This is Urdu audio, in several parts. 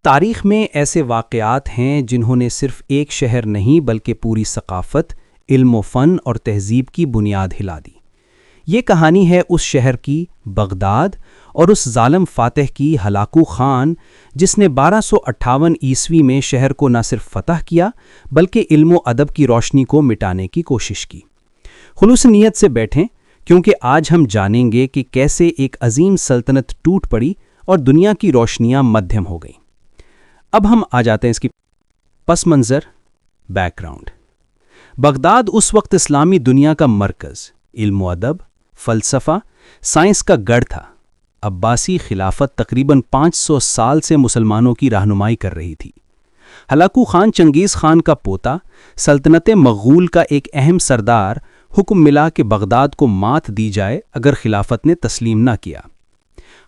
تاریخ میں ایسے واقعات ہیں جنہوں نے صرف ایک شہر نہیں بلکہ پوری ثقافت، علم و فن اور تہذیب کی بنیاد ہلا دی۔ یہ کہانی ہے اس شہر کی، بغداد، اور اس ظالم فاتح کی، ہلاکو خان، جس نے 1258 عیسوی میں شہر کو نہ صرف فتح کیا بلکہ علم و ادب کی روشنی کو مٹانے کی کوشش کی۔ خلوص نیت سے بیٹھیں، کیونکہ آج ہم جانیں گے کہ کیسے ایک عظیم سلطنت ٹوٹ پڑی اور دنیا کی روشنیاں مدھم ہو گئیں۔ اب ہم آ جاتے ہیں اس کی پس منظر، بیک گراؤنڈ۔ بغداد اس وقت اسلامی دنیا کا مرکز، علم و ادب، فلسفہ، سائنس کا گڑھ تھا۔ عباسی خلافت تقریباً 500 سال سے مسلمانوں کی رہنمائی کر رہی تھی۔ ہلاکو خان چنگیز خان کا پوتا، سلطنت مغول کا ایک اہم سردار، حکم ملا کہ بغداد کو مات دی جائے اگر خلافت نے تسلیم نہ کیا۔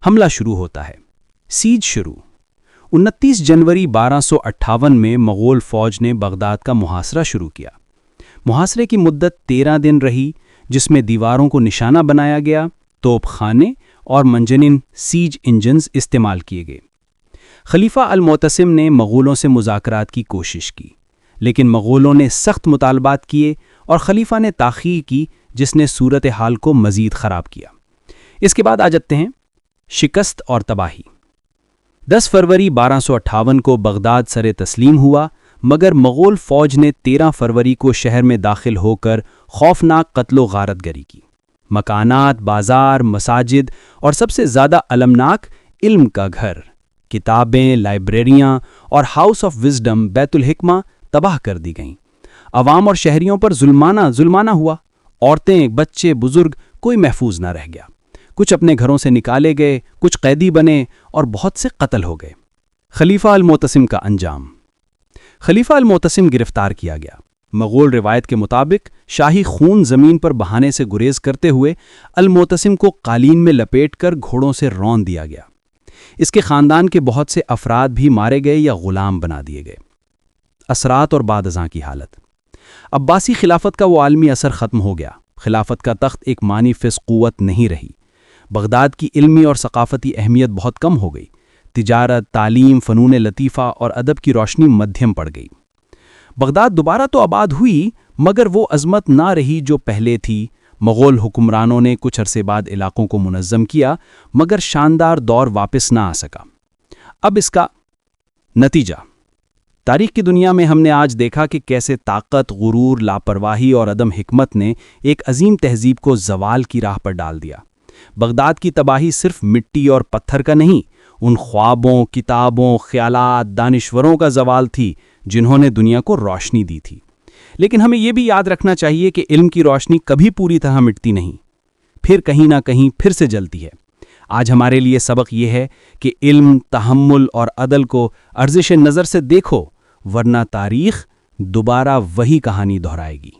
حملہ شروع ہوتا ہے۔ سیج شروع۔ 29 جنوری 1258 میں مغول فوج نے بغداد کا محاصرہ شروع کیا۔ محاصرے کی مدت 13 دن رہی، جس میں دیواروں کو نشانہ بنایا گیا، توپ خانے اور منجنین سیج انجنز استعمال کیے گئے۔ خلیفہ المعتصم نے مغولوں سے مذاکرات کی کوشش کی، لیکن مغولوں نے سخت مطالبات کیے اور خلیفہ نے تاخیر کی، جس نے صورتحال کو مزید خراب کیا۔ اس کے بعد آ جاتے ہیں شکست اور تباہی۔ 10 فروری 1258 کو بغداد سر تسلیم ہوا، مگر مغول فوج نے 13 فروری کو شہر میں داخل ہو کر خوفناک قتل و غارت گری کی۔ مکانات، بازار، مساجد اور سب سے زیادہ المناک علم کا گھر، کتابیں، لائبریریاں اور ہاؤس آف وزڈم بیت الحکمہ تباہ کر دی گئیں۔ عوام اور شہریوں پر ظلمانہ ہوا۔ عورتیں، بچے، بزرگ، کوئی محفوظ نہ رہ گیا۔ کچھ اپنے گھروں سے نکالے گئے، کچھ قیدی بنے اور بہت سے قتل ہو گئے۔ خلیفہ المعتصم کا انجام۔ خلیفہ المعتصم گرفتار کیا گیا۔ مغول روایت کے مطابق شاہی خون زمین پر بہانے سے گریز کرتے ہوئے المعتصم کو قالین میں لپیٹ کر گھوڑوں سے رون دیا گیا۔ اس کے خاندان کے بہت سے افراد بھی مارے گئے یا غلام بنا دیے گئے۔ اثرات اور بعد ازاں کی حالت۔ عباسی خلافت کا وہ عالمی اثر ختم ہو گیا۔ خلافت کا تخت ایک معنی فیصد قوت نہیں رہی۔ بغداد کی علمی اور ثقافتی اہمیت بہت کم ہو گئی۔ تجارت، تعلیم، فنون لطیفہ اور ادب کی روشنی مدھم پڑ گئی۔ بغداد دوبارہ تو آباد ہوئی، مگر وہ عظمت نہ رہی جو پہلے تھی۔ مغول حکمرانوں نے کچھ عرصے بعد علاقوں کو منظم کیا، مگر شاندار دور واپس نہ آ سکا۔ اب اس کا نتیجہ۔ تاریخ کی دنیا میں ہم نے آج دیکھا کہ کیسے طاقت، غرور، لاپرواہی اور عدم حکمت نے ایک عظیم تہذیب کو زوال کی راہ پر ڈال دیا۔ بغداد کی تباہی صرف مٹی اور پتھر کا نہیں، ان خوابوں، کتابوں، خیالات، دانشوروں کا زوال تھی جنہوں نے دنیا کو روشنی دی تھی۔ لیکن ہمیں یہ بھی یاد رکھنا چاہیے کہ علم کی روشنی کبھی پوری طرح مٹتی نہیں، پھر کہیں نہ کہیں پھر سے جلتی ہے۔ آج ہمارے لیے سبق یہ ہے کہ علم، تحمل اور عدل کو ارزش نظر سے دیکھو، ورنہ تاریخ دوبارہ وہی کہانی دہرائے گی۔